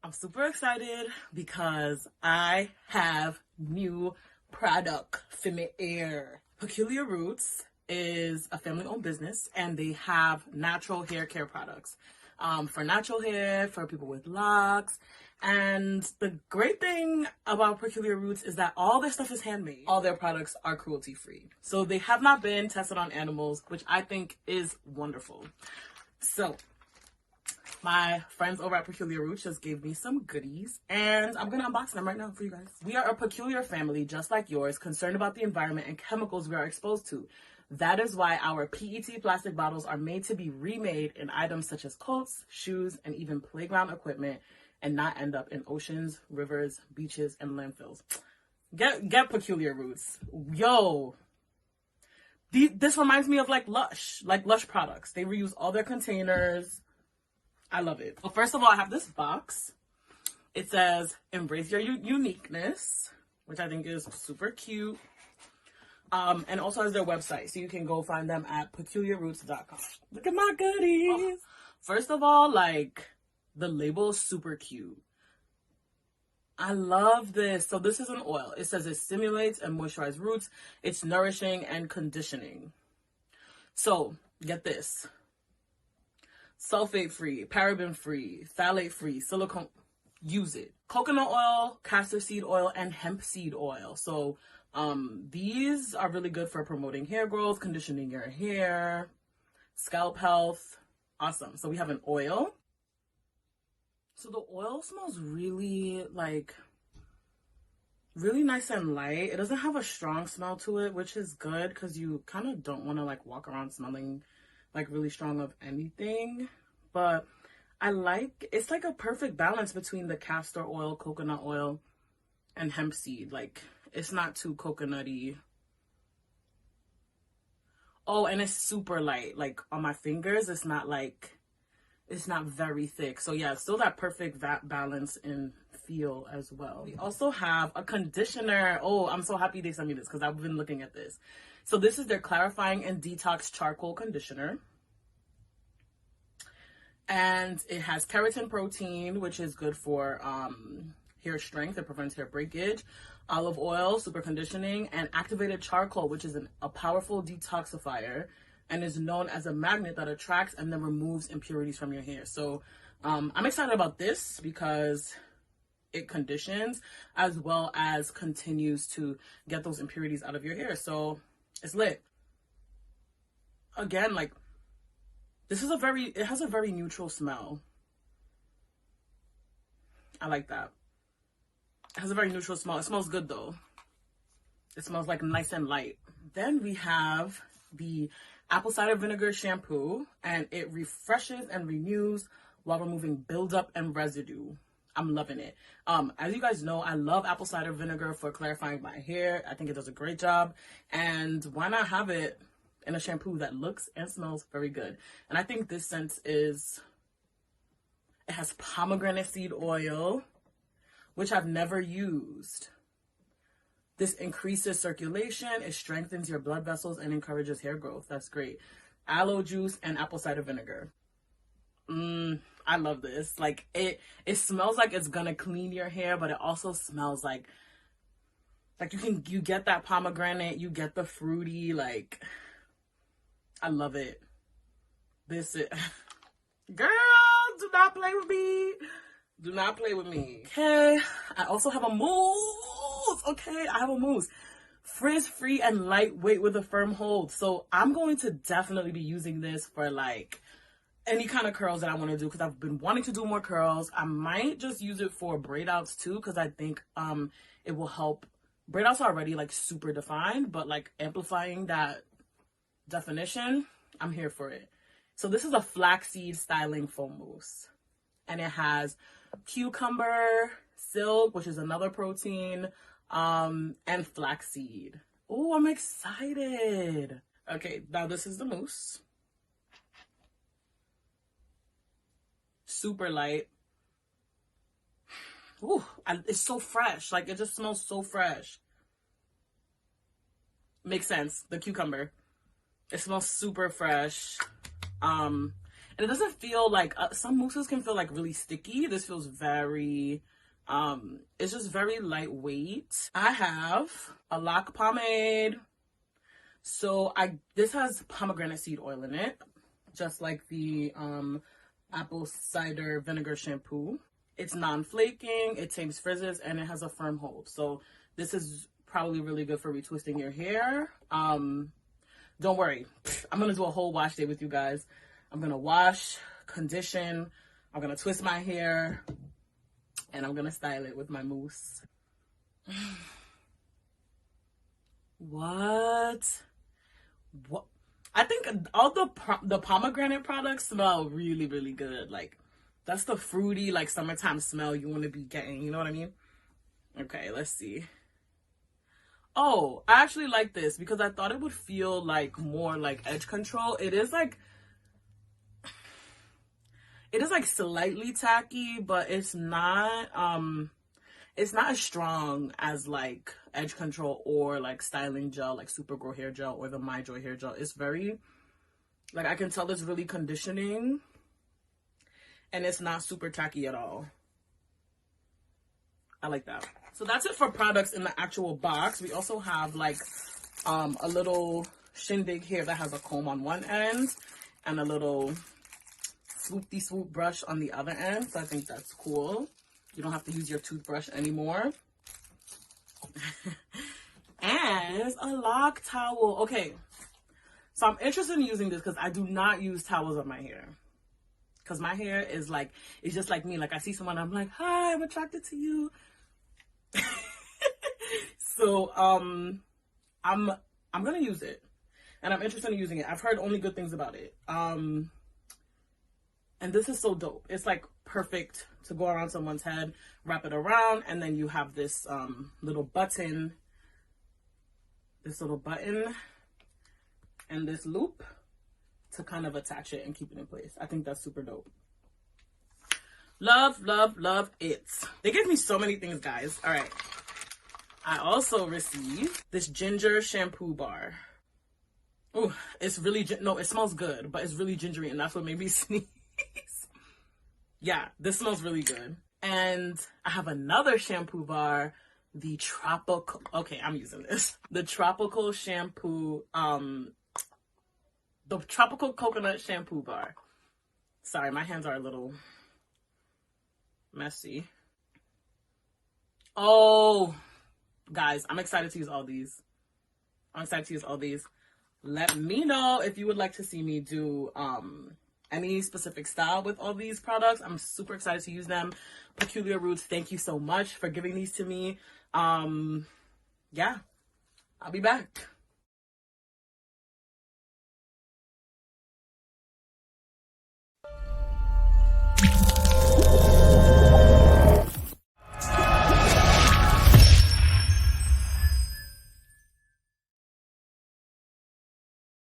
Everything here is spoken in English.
I'm super excited because I have new product for my hair. Peculiar Roots is a family-owned business, and they have natural hair care products for natural hair, for people with locks. And the great thing about Peculiar Roots is that all their stuff is handmade. All their products are cruelty-free. So they have not been tested on animals, which I think is wonderful. So my friends over at Peculiar Roots just gave me some goodies, and I'm gonna unbox them right now for you guys. We are a peculiar family just like yours, concerned about the environment and chemicals we are exposed to. That is why our PET plastic bottles are made to be remade in items such as coats, shoes, and even playground equipment, and not end up in oceans, rivers, beaches, and landfills. Get Peculiar Roots. Yo, this reminds me of like Lush products. They reuse all their containers. I love it. Well, first of all, I have this box. It says, embrace your uniqueness, which I think is super cute. And also has their website, so you can go find them at peculiarroots.com. Look at my goodies. Oh. First of all, like, the label is super cute. I love this. So this is an oil. It says it stimulates and moisturizes roots. It's nourishing and conditioning. So, get this. Sulfate-free, paraben-free, phthalate-free, silicone. Use it. Coconut oil, castor seed oil, and hemp seed oil. So these are really good for promoting hair growth, conditioning your hair, scalp health. Awesome. So we have an oil. So the oil smells really nice and light. It doesn't have a strong smell to it, which is good because you kind of don't want to like walk around smelling like really strong of anything. But it's like a perfect balance between the castor oil, coconut oil, and hemp seed. Like, it's not too coconutty. Oh, and it's super light. Like, on my fingers, it's not very thick. So yeah, still that perfect balance and feel as well. We also have a conditioner. Oh, I'm so happy they sent me this because I've been looking at this. So this is their clarifying and detox charcoal conditioner. And it has keratin protein, which is good for hair strength. It prevents hair breakage. Olive oil, super conditioning. And activated charcoal, which is a powerful detoxifier and is known as a magnet that attracts and then removes impurities from your hair. So I'm excited about this because it conditions as well as continues to get those impurities out of your hair. So it's lit. Again, like, it has a very neutral smell. I like that. It has a very neutral smell. It smells good though. It smells like nice and light. Then we have the apple cider vinegar shampoo, and it refreshes and renews while removing buildup and residue. I'm loving it. As you guys know, I love apple cider vinegar for clarifying my hair. I think it does a great job. And why not have it in a shampoo that looks and smells very good? And I think this scent it has pomegranate seed oil, which I've never used. This increases circulation, it strengthens your blood vessels, and encourages hair growth. That's great. Aloe juice and apple cider vinegar. I love this. Like, it smells like it's gonna clean your hair, but it also smells like you get that pomegranate, you get the fruity, like, I love it. Girl, do not play with me. Do not play with me. Okay, I also have a mousse. Okay, I have a mousse. Frizz-free and lightweight with a firm hold. So I'm going to definitely be using this for like any kind of curls that I want to do because I've been wanting to do more curls. I might just use it for braid outs too because I think it will help. Braid outs are already like super defined, but like amplifying that definition, I'm here for it. So this is a flaxseed styling foam mousse, and it has cucumber, silk, which is another protein, and flaxseed. Oh, I'm excited. Okay, now this is the mousse. Super light. Ooh, it's so fresh. Like, it just smells so fresh. Makes sense. The cucumber. It smells super fresh. And it doesn't feel like, some mousses can feel like really sticky. This feels very, it's just very lightweight. I have a Loc pomade. So this has pomegranate seed oil in it, just like the apple cider vinegar shampoo. It's non-flaking, it tames frizzes, and it has a firm hold. So this is probably really good for retwisting your hair. Don't worry, I'm gonna do a whole wash day with you guys. I'm gonna wash, condition, I'm gonna twist my hair, and I'm gonna style it with my mousse. What? I think all the pomegranate products smell really, really good. Like, that's the fruity, like, summertime smell you want to be getting. You know what I mean? Okay, let's see. Oh, I actually like this because I thought it would feel like more like edge control. It is like slightly tacky, but it's not as strong as like edge control or like styling gel, like Supergrow hair gel or the My Joy hair gel. It's very, like, I can tell it's really conditioning, and it's not super tacky at all. I like that. So that's it for products in the actual box. We also have like a little shindig here that has a comb on one end and a little swoopty swoop brush on the other end. So I think that's cool. You don't have to use your toothbrush anymore. And a lock towel. Okay, so I'm interested in using this because I do not use towels on my hair. Because my hair is like, it's just like me. Like, I see someone, I'm like, hi, I'm attracted to you. So I'm gonna use it, and I'm interested in using it. I've heard only good things about it. And this is so dope. It's like perfect to go around someone's head, wrap it around, and then you have this little button, and this loop to kind of attach it and keep it in place. I think that's super dope. Love, love, love it. They gave me so many things, guys. All right. I also received this ginger shampoo bar. Oh, it's really, no, it smells good, but it's really gingery, and that's what made me sneeze. Yeah, this smells really good. And I have another shampoo bar, the tropical, okay, I'm using this. The tropical shampoo, the tropical coconut shampoo bar. Sorry, my hands are a little messy. Oh, guys, I'm excited to use all these. Let me know if you would like to see me do any specific style with all these products. I'm super excited to use them. Peculiar Roots, thank you so much for giving these to me. Yeah, I'll be back.